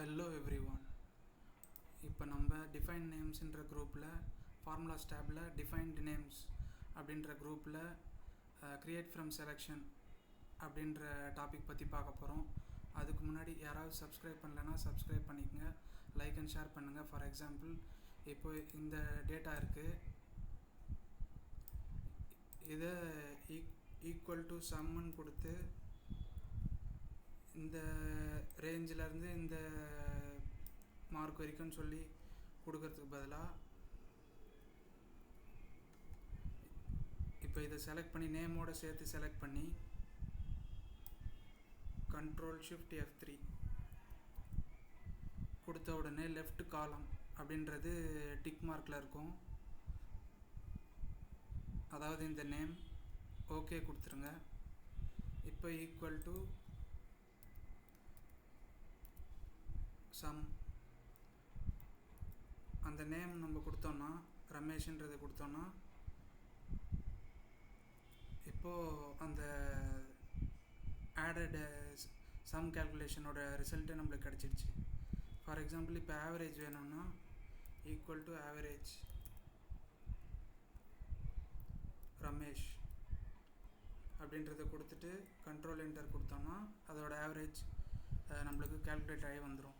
Hello every one. இப்போ நம்ம define நேம்ஸுன்ற குரூப்பில் ஃபார்முலாஸ் டேபில் டிஃபைன்டு நேம்ஸ் அப்படின்ற குரூப்பில் க்ரியேட் ஃப்ரம் செலெக்ஷன் அப்படின்ற டாபிக் பற்றி பார்க்க போகிறோம். அதுக்கு முன்னாடி யாராவது சப்ஸ்கிரைப் பண்ணலைன்னா சப்ஸ்கிரைப் பண்ணிக்கங்க, லைக் அண்ட் ஷேர் பண்ணுங்கள். ஃபார் எக்ஸாம்பிள், இப்போ இந்த டேட்டா இருக்குது, இதை ஈக்குவல் டு சம்முன்னு கொடுத்து இந்த ரேஞ்சிலேருந்து இந்த மார்க் வரைக்கும்னு சொல்லி கொடுக்கறதுக்கு பதிலாக இப்போ இதை செலக்ட் பண்ணி நேமோடு சேர்த்து செலக்ட் பண்ணி Ctrl+Shift+F3 கொடுத்த உடனே லெஃப்ட் காலம் அப்படின்றது டிக் மார்க்கில் இருக்கும். அதாவது இந்த நேம் ஓகே கொடுத்துருங்க. இப்போ ஈக்குவல் டு சம், அந்த நேம் நம்ம கொடுத்தோன்னா ரமேஷ்ன்றது கொடுத்தோன்னா இப்போது அந்த ஆடட் சம் கேல்குலேஷனோட ரிசல்ட்டு நம்மளுக்கு கிடச்சிடுச்சு. ஃபார் எக்ஸாம்பிள், இப்போ ஆவரேஜ் வேணும்னா ஈக்குவல் டு ஆவரேஜ் ரமேஷ் அப்படின்றத கொடுத்துட்டு கண்ட்ரோல் என்டர் கொடுத்தோன்னா அதோட ஆவரேஜ் நம்மளுக்கு கேல்குலேட் ஆகி வந்துடும்.